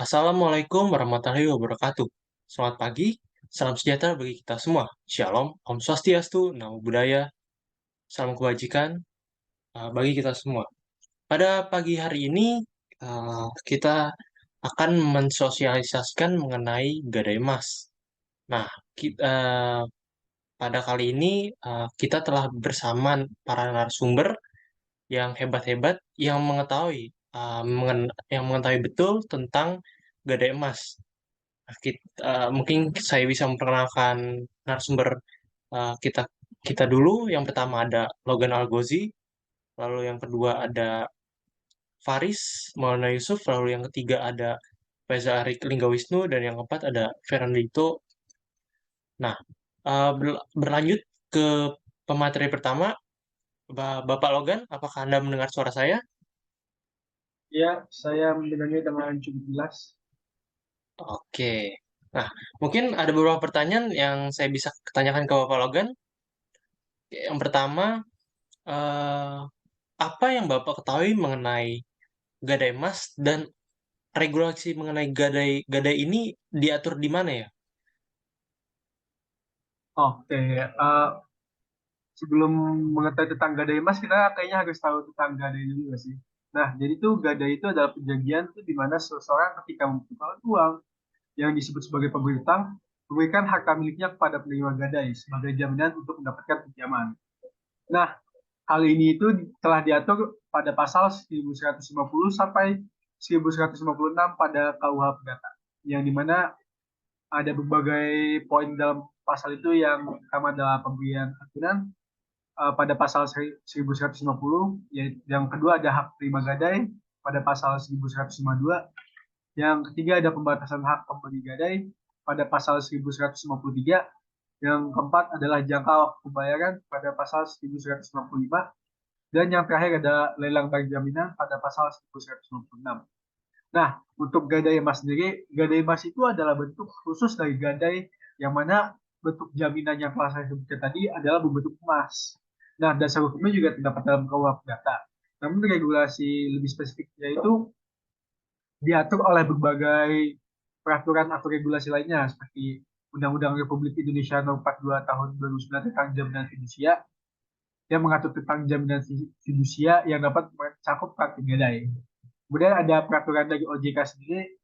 Assalamualaikum warahmatullahi wabarakatuh. Selamat pagi, salam sejahtera bagi kita semua. Shalom, Om Swastiastu, Namo Buddhaya, salam kebajikan bagi kita semua. Pada pagi hari ini, kita akan mensosialisasikan mengenai Gadai Mas. Nah, pada kali ini kita telah bersama para narasumber yang hebat-hebat yang mengetahui betul tentang Gadai Emas. Mungkin saya bisa memperkenalkan narasumber kita kita dulu. Yang pertama ada Logan Algozi, lalu yang kedua ada Faris Maulana Yusuf, lalu yang ketiga ada Reza Arik Linggawisnu, dan yang keempat ada Fernandito. Nah, berlanjut ke pemateri pertama, Bapak Logan, apakah Anda mendengar suara saya? Ya, saya mendengarnya dengan cukup jelas. Oke. Nah, mungkin ada beberapa pertanyaan yang saya bisa tanyakan ke Bapak Logan. Yang pertama, eh, apa yang Bapak ketahui mengenai gadai emas dan regulasi mengenai gadai gadai ini diatur di mana ya? Oke, sebelum mengetahui tentang gadai emas, kita kayaknya harus tahu tentang gadai dulu nggak sih? Nah, jadi tuh gadai itu adalah perjanjian tuh di mana seseorang ketika membutuhkan uang yang disebut sebagai pemberi-utang, memberikan harta miliknya kepada penerima gadai sebagai jaminan untuk mendapatkan pinjaman. Nah, hal ini itu telah diatur pada pasal 1150 sampai 1156 pada KUH Perdata, yang dimana ada berbagai poin dalam pasal itu yang pertama adalah pemberian santunan pada pasal 1150, yang kedua ada hak terima gadai pada pasal 1152, yang ketiga ada pembatasan hak pemberi gadai pada pasal 1153, yang keempat adalah jangka waktu pembayaran pada pasal 1155, dan yang terakhir ada lelang barang jaminan pada pasal 1156. Nah, untuk gadai emas sendiri, gadai emas itu adalah bentuk khusus dari gadai yang mana bentuk jaminan yang telah saya sebutkan tadi adalah berbentuk emas. Nah, dasar hukumnya juga terdapat dalam KUH Perdata. Namun regulasi lebih spesifiknya itu diatur oleh berbagai peraturan atau regulasi lainnya seperti Undang-Undang Republik Indonesia Nomor 42 Tahun 2009 tentang jaminan fidusia yang mengatur tentang jaminan fidusia yang dapat mencakup praktik gadai. Kemudian ada peraturan dari OJK sendiri,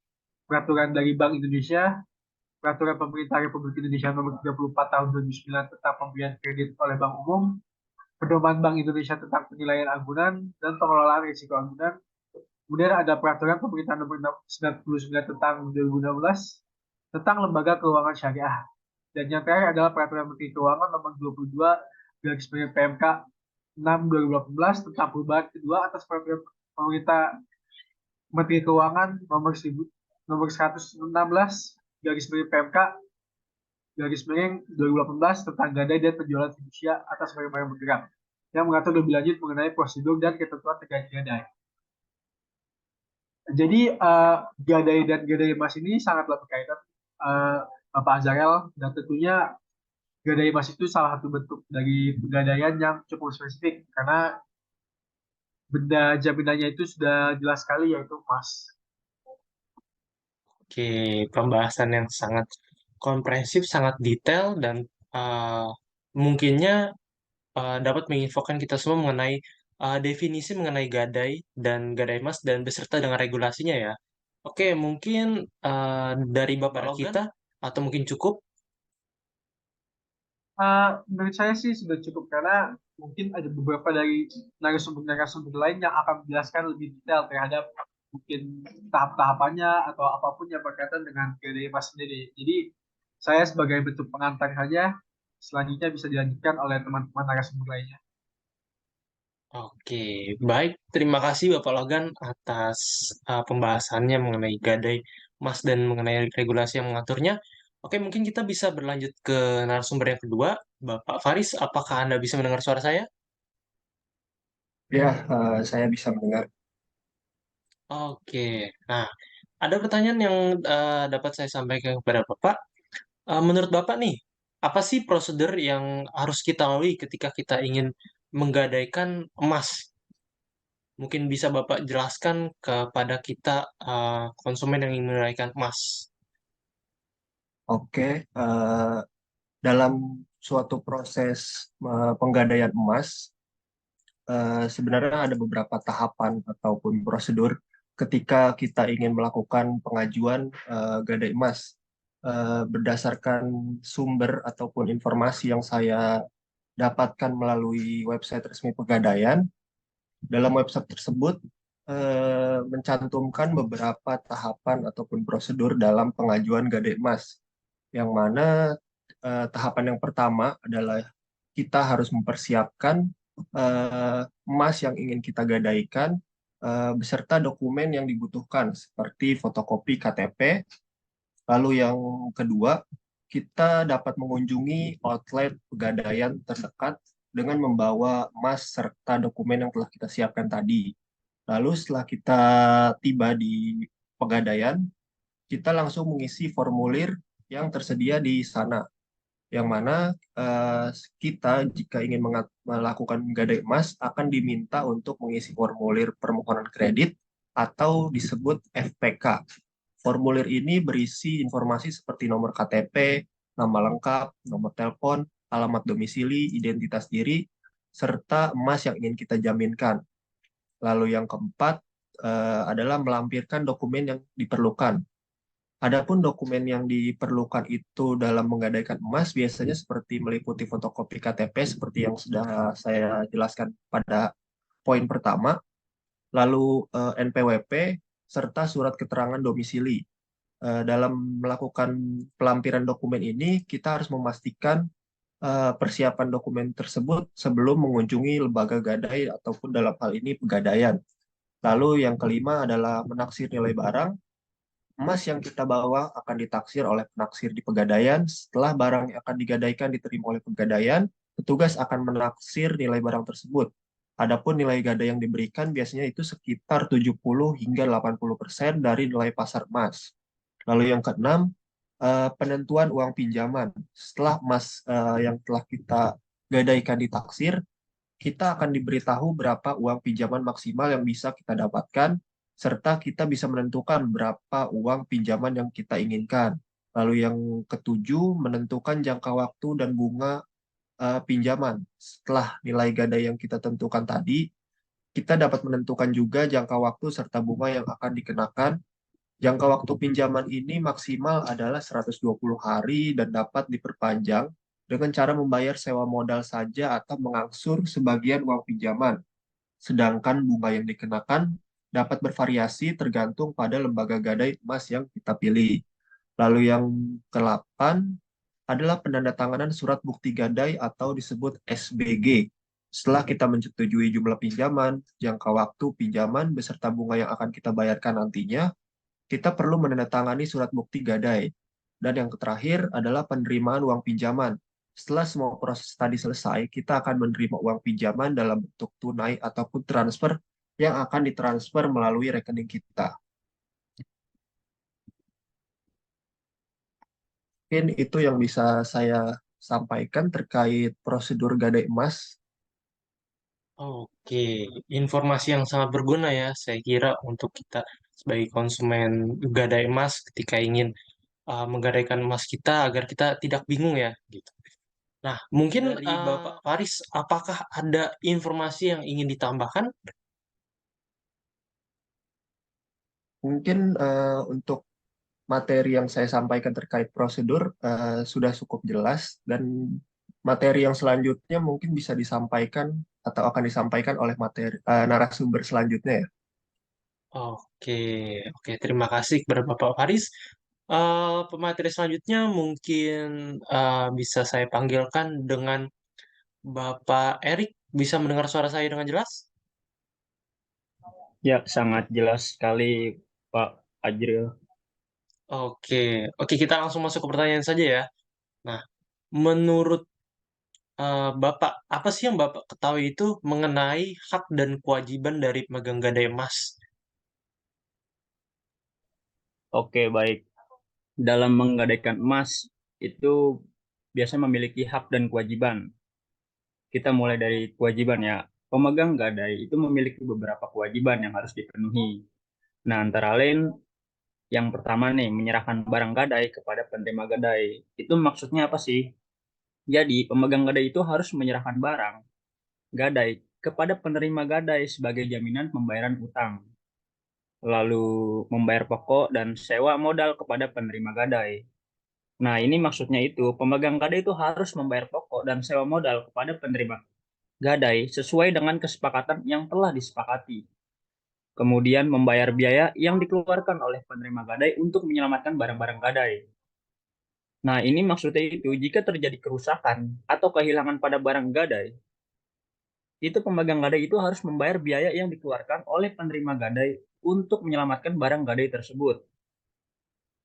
peraturan dari Bank Indonesia, peraturan pemerintah Republik Indonesia nomor 34 tahun 2009 tentang pemberian kredit oleh Bank Umum, pedoman Bank Indonesia tentang penilaian agunan dan pengelolaan risiko agunan. Kemudian ada peraturan pemerintah nomor 99 tentang 2016 tentang lembaga keuangan syariah. Dan yang terakhir adalah peraturan Menteri Keuangan nomor 22 garis miring PMK 6 2018 tentang perubahan kedua atas peraturan pemerintah Menteri Keuangan nomor 116 garis miring PMK garis miring 2018 tentang gadai dan penjualan fidusia atas barang-barang bergerak yang mengatur lebih lanjut mengenai prosedur dan ketentuan terkait gadai. Jadi gadai dan gadai emas ini sangatlah berkaitan, uh, Bapak Azarel, dan tentunya gadai emas itu salah satu bentuk dari pegadaian yang cukup spesifik karena benda jaminannya itu sudah jelas sekali yaitu emas. Oke, pembahasan yang sangat komprehensif, sangat detail, dan uh, mungkinnya dapat menginfokan kita semua mengenai definisi mengenai gadai dan gadai emas dan beserta dengan regulasinya ya. Oke, mungkin dari Bapak Logan kita atau mungkin cukup. Menurut saya sih sudah cukup karena mungkin ada beberapa dari narasumber-narasumber lain yang akan menjelaskan lebih detail terhadap mungkin tahap-tahapannya atau apapun yang berkaitan dengan GDMA sendiri. Jadi saya sebagai bentuk pengantar saja, selanjutnya bisa dilanjutkan oleh teman-teman narasumber lainnya. Oke, baik. Terima kasih Bapak Logan atas pembahasannya mengenai gadai emas dan mengenai regulasi yang mengaturnya. Oke, mungkin kita bisa berlanjut ke narasumber yang kedua. Bapak Faris, apakah Anda bisa mendengar suara saya? Ya, saya bisa mendengar. Oke, nah ada pertanyaan yang dapat saya sampaikan kepada Bapak. Menurut Bapak nih, apa sih prosedur yang harus kita lalui ketika kita ingin menggadaikan emas? Mungkin bisa Bapak jelaskan kepada kita konsumen yang ingin menunaikan emas. Oke, dalam suatu proses penggadaian emas, sebenarnya ada beberapa tahapan ataupun prosedur ketika kita ingin melakukan pengajuan gadai emas. Berdasarkan sumber ataupun informasi yang saya dapatkan melalui website resmi Pegadaian, dalam website tersebut mencantumkan beberapa tahapan ataupun prosedur dalam pengajuan gadai emas, yang mana tahapan yang pertama adalah kita harus mempersiapkan emas yang ingin kita gadaikan beserta dokumen yang dibutuhkan seperti fotokopi KTP. Lalu yang kedua, kita dapat mengunjungi outlet pegadaian terdekat dengan membawa emas serta dokumen yang telah kita siapkan tadi. Lalu setelah kita tiba di pegadaian, kita langsung mengisi formulir yang tersedia di sana, yang mana kita jika ingin melakukan gadai emas akan diminta untuk mengisi formulir permohonan kredit atau disebut FPK. Formulir ini berisi informasi seperti nomor KTP, nama lengkap, nomor telepon, alamat domisili, identitas diri, serta emas yang ingin kita jaminkan. Lalu yang keempat adalah melampirkan dokumen yang diperlukan. Adapun dokumen yang diperlukan itu dalam menggadaikan emas biasanya seperti meliputi fotokopi KTP seperti yang sudah saya jelaskan pada poin pertama, lalu NPWP serta surat keterangan domisili. Dalam melakukan pelampiran dokumen ini kita harus memastikan persiapan dokumen tersebut sebelum mengunjungi lembaga gadai ataupun dalam hal ini pegadaian. Lalu yang kelima adalah menaksir nilai barang. Emas yang kita bawa akan ditaksir oleh penaksir di Pegadaian. Setelah barang yang akan digadaikan diterima oleh Pegadaian, petugas akan menaksir nilai barang tersebut. Adapun nilai gadai yang diberikan biasanya itu sekitar 70 hingga 80% dari nilai pasar emas. Lalu yang keenam, penentuan uang pinjaman. Setelah emas yang telah kita gadaikan ditaksir, kita akan diberitahu berapa uang pinjaman maksimal yang bisa kita dapatkan, serta kita bisa menentukan berapa uang pinjaman yang kita inginkan. Lalu yang ketujuh, menentukan jangka waktu dan bunga pinjaman. Setelah nilai gadai yang kita tentukan tadi, kita dapat menentukan juga jangka waktu serta bunga yang akan dikenakan. Jangka waktu pinjaman ini maksimal adalah 120 hari dan dapat diperpanjang dengan cara membayar sewa modal saja atau mengangsur sebagian uang pinjaman. Sedangkan bunga yang dikenakan dapat bervariasi tergantung pada lembaga gadai emas yang kita pilih. Lalu yang ke-8 adalah penandatanganan surat bukti gadai atau disebut SBG. Setelah kita menyetujui jumlah pinjaman, jangka waktu pinjaman beserta bunga yang akan kita bayarkan nantinya, kita perlu menandatangani surat bukti gadai. Dan yang terakhir adalah penerimaan uang pinjaman. Setelah semua proses tadi selesai, kita akan menerima uang pinjaman dalam bentuk tunai ataupun transfer yang akan ditransfer melalui rekening kita. Mungkin itu yang bisa saya sampaikan terkait prosedur gadai emas. Oke, informasi yang sangat berguna ya, saya kira untuk kita sebagai konsumen gadai emas ketika ingin menggadaikan emas kita agar kita tidak bingung ya, gitu. Nah, mungkin dari Bapak Faris, apakah ada informasi yang ingin ditambahkan? Mungkin untuk materi yang saya sampaikan terkait prosedur sudah cukup jelas, dan materi yang selanjutnya mungkin bisa disampaikan atau akan disampaikan oleh narasumber selanjutnya ya. Oke, oke, terima kasih kepada Bapak Faris. Pemateri selanjutnya mungkin bisa saya panggilkan dengan Bapak Erik. Bisa mendengar suara saya dengan jelas? Ya, sangat jelas sekali, Pak Ajril. Oke, oke, kita langsung masuk ke pertanyaan saja ya. Nah, menurut Bapak, apa sih yang Bapak ketahui itu mengenai hak dan kewajiban dari pemegang gadai emas? Oke, baik. Dalam menggadaikan emas, itu biasanya memiliki hak dan kewajiban. Kita mulai dari kewajiban ya. pemegang gadai itu memiliki beberapa kewajiban yang harus dipenuhi. Nah, antara lain yang pertama nih, menyerahkan barang gadai kepada penerima gadai. Itu maksudnya apa sih? Jadi, pemegang gadai itu harus menyerahkan barang gadai kepada penerima gadai sebagai jaminan pembayaran utang, lalu membayar pokok dan sewa modal kepada penerima gadai. Nah, ini maksudnya itu, pemegang gadai itu harus membayar pokok dan sewa modal kepada penerima gadai sesuai dengan kesepakatan yang telah disepakati. Kemudian membayar biaya yang dikeluarkan oleh penerima gadai untuk menyelamatkan barang-barang gadai. Nah, ini maksudnya itu, jika terjadi kerusakan atau kehilangan pada barang gadai, itu pemegang gadai itu harus membayar biaya yang dikeluarkan oleh penerima gadai untuk menyelamatkan barang gadai tersebut.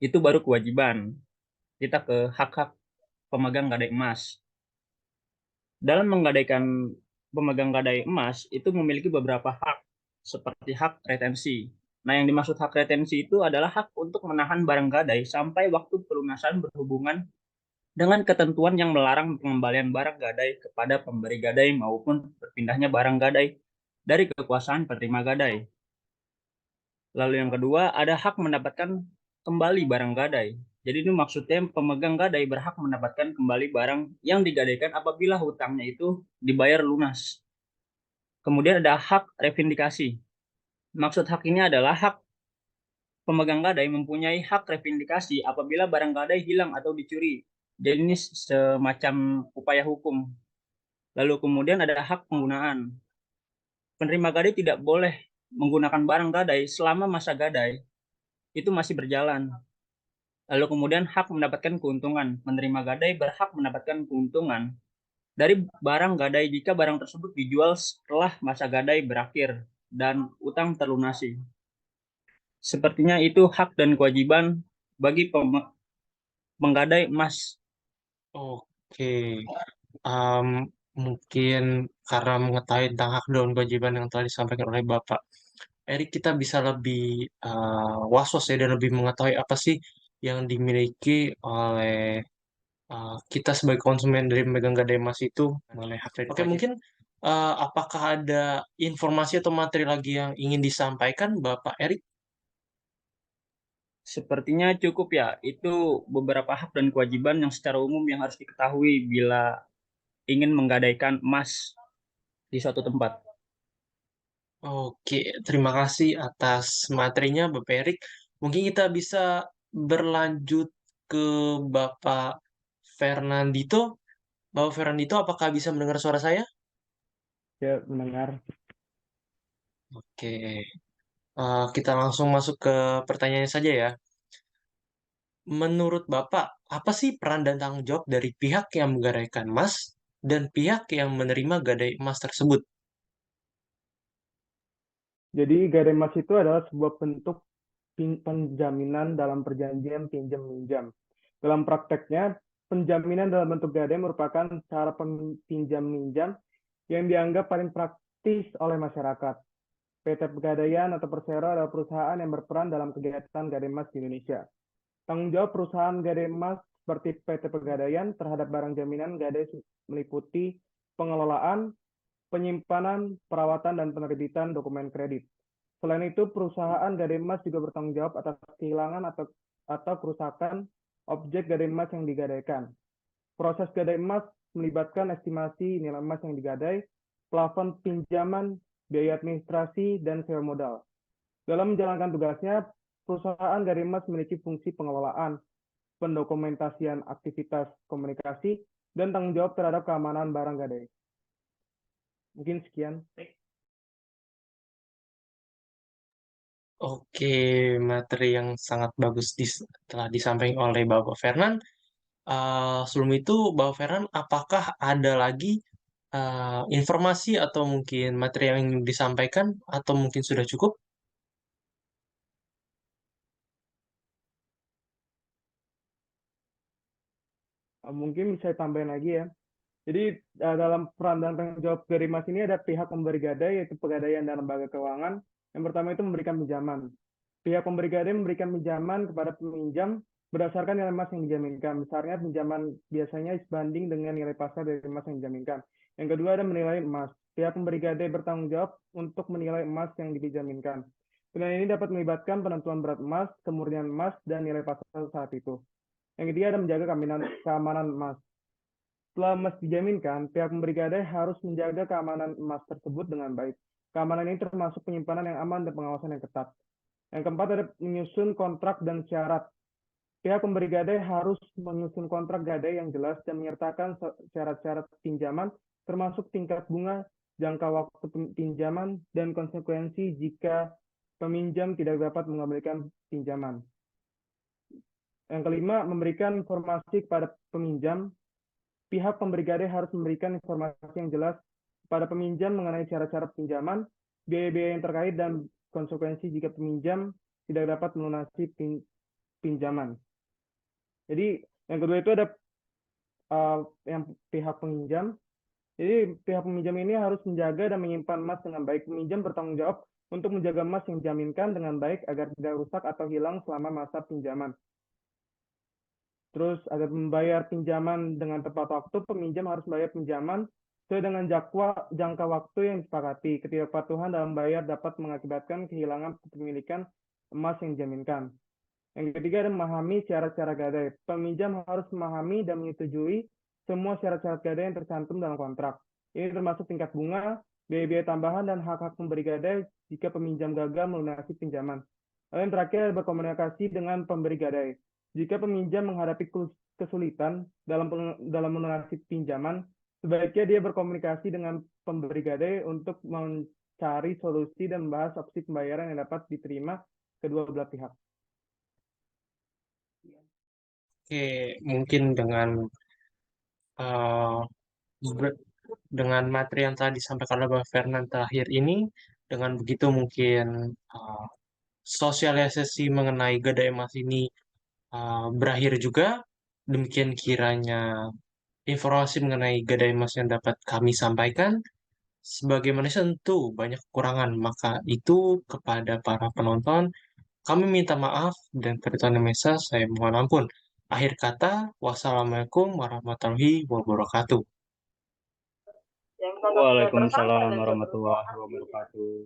Itu baru kewajiban. Kita ke hak-hak pemegang gadai emas. Dalam menggadaikan pemegang gadai emas itu memiliki beberapa hak, seperti hak retensi. Nah, yang dimaksud hak retensi itu adalah hak untuk menahan barang gadai sampai waktu pelunasan berhubungan dengan ketentuan yang melarang pengembalian barang gadai kepada pemberi gadai maupun berpindahnya barang gadai dari kekuasaan penerima gadai. Lalu yang kedua, ada hak mendapatkan kembali barang gadai. Jadi ini maksudnya pemegang gadai berhak mendapatkan kembali barang yang digadaikan apabila hutangnya itu dibayar lunas. Kemudian ada hak revindikasi. Maksud hak ini adalah hak pemegang gadai mempunyai hak revindikasi apabila barang gadai hilang atau dicuri. Jadi ini semacam upaya hukum. Lalu kemudian ada hak penggunaan. Penerima gadai tidak boleh menggunakan barang gadai selama masa gadai itu masih berjalan. Lalu kemudian hak mendapatkan keuntungan. Penerima gadai berhak mendapatkan keuntungan dari barang gadai jika barang tersebut dijual setelah masa gadai berakhir dan utang terlunasi. Sepertinya itu hak dan kewajiban bagi penggadai emas. Oke, Em, mungkin karena mengetahui tentang hak dan kewajiban yang telah disampaikan oleh Bapak Erik, kita bisa lebih was-was ya dan lebih mengetahui apa sih yang dimiliki oleh kita sebagai konsumen dari memegang gadai emas itu mengenai hak dan Oke, mungkin apakah ada informasi atau materi lagi yang ingin disampaikan Bapak Erik? Sepertinya cukup ya. Itu beberapa hak dan kewajiban yang secara umum yang harus diketahui bila ingin menggadaikan emas di suatu tempat. Oke, terima kasih atas materinya Bapak Erik. Mungkin kita bisa berlanjut ke Bapak Fernandito. Bapak Fernandito, apakah bisa mendengar suara saya? Ya, mendengar. Oke, kita langsung masuk ke pertanyaannya saja ya. Menurut Bapak, apa sih peran dan tanggung jawab dari pihak yang menggadaikan emas dan pihak yang menerima gadai emas tersebut? Jadi gadai emas itu adalah sebuah bentuk penjaminan dalam perjanjian pinjam-minjam. Dalam prakteknya, penjaminan dalam bentuk gadai merupakan cara pinjam-minjam yang dianggap paling praktis oleh masyarakat. PT Pegadaian atau Persero adalah perusahaan yang berperan dalam kegiatan gadai emas di Indonesia. Tanggung jawab perusahaan gadai emas seperti PT Pegadaian terhadap barang jaminan gadai meliputi pengelolaan, penyimpanan, perawatan, dan penerbitan dokumen kredit. Selain itu, perusahaan gadai emas juga bertanggung jawab atas kehilangan atau kerusakan objek gadai emas yang digadaikan. Proses gadai emas melibatkan estimasi nilai emas yang digadai, plafon pinjaman, biaya administrasi, dan sewa modal. Dalam menjalankan tugasnya, perusahaan gadai emas memiliki fungsi pengelolaan, pendokumentasian aktivitas komunikasi, dan tanggung jawab terhadap keamanan barang gadai. Mungkin sekian. Oke, materi yang sangat bagus telah disampaikan oleh Bapak Fernan. Sebelum itu, Bapak Fernan, apakah ada lagi informasi atau mungkin materi yang ingin disampaikan atau mungkin sudah cukup? Mungkin bisa tambahin lagi ya. Jadi dalam peran dan tanggung jawab gadai emas ini ada pihak pemberi gadai yaitu Pegadaian dan Lembaga Keuangan. Yang pertama itu memberikan pinjaman. Pihak pemberi gadai memberikan pinjaman kepada peminjam berdasarkan nilai emas yang dijaminkan. Misalnya pinjaman biasanya sebanding dengan nilai pasar dari emas yang dijaminkan. Yang kedua ada menilai emas. pihak pemberi gadai bertanggung jawab untuk menilai emas yang dijaminkan. Penilaian ini dapat melibatkan penentuan berat emas, kemurnian emas, dan nilai pasar saat itu. Yang ketiga ada menjaga keamanan emas. Setelah emas dijaminkan, pihak pemberi gadai harus menjaga keamanan emas tersebut dengan baik. Keamanan ini termasuk penyimpanan yang aman dan pengawasan yang ketat. Yang keempat ada menyusun kontrak dan syarat. Pihak pemberi gadai harus menyusun kontrak gadai yang jelas dan menyertakan syarat-syarat pinjaman, termasuk tingkat bunga, jangka waktu pinjaman, dan konsekuensi jika peminjam tidak dapat mengembalikan pinjaman. Yang kelima, memberikan informasi kepada peminjam. Pihak pemberi gadai harus memberikan informasi yang jelas kepada peminjam mengenai syarat-syarat pinjaman, biaya-biaya yang terkait, dan konsekuensi jika peminjam tidak dapat melunasi pinjaman. Jadi yang kedua itu ada yang pihak peminjam. Jadi pihak peminjam ini harus menjaga dan menyimpan emas dengan baik. Peminjam bertanggung jawab untuk menjaga emas yang dijaminkan dengan baik agar tidak rusak atau hilang selama masa pinjaman. Terus agar membayar pinjaman dengan tepat waktu, peminjam harus membayar pinjaman sesuai dengan jangka waktu yang disepakati. Ketidakpatuhan dalam bayar dapat mengakibatkan kehilangan kepemilikan emas yang dijaminkan. Yang ketiga adalah memahami syarat-syarat gadai. Peminjam harus memahami dan menyetujui semua syarat-syarat gadai yang tercantum dalam kontrak. Ini termasuk tingkat bunga, biaya-biaya tambahan, dan hak-hak pemberi gadai jika peminjam gagal melunasi pinjaman. Lalu yang terakhir adalah berkomunikasi dengan pemberi gadai. Jika peminjam menghadapi kesulitan dalam melunasi pinjaman, sebaiknya dia berkomunikasi dengan pemberi gadai untuk mencari solusi dan membahas opsi pembayaran yang dapat diterima kedua belah pihak. Oke, mungkin dengan materi yang telah disampaikan oleh Bang Fernand terakhir ini, dengan begitu mungkin sosialisasi mengenai gadai emas ini berakhir juga. Demikian kiranya informasi mengenai gadai emas yang dapat kami sampaikan. Sebagai manusia tentu banyak kekurangan, maka itu kepada para penonton kami minta maaf dan kepada Tuhan Yang Maha Esa saya mohon ampun. Akhir kata, wassalamualaikum warahmatullahi wabarakatuh. Waalaikumsalam warahmatullahi wabarakatuh.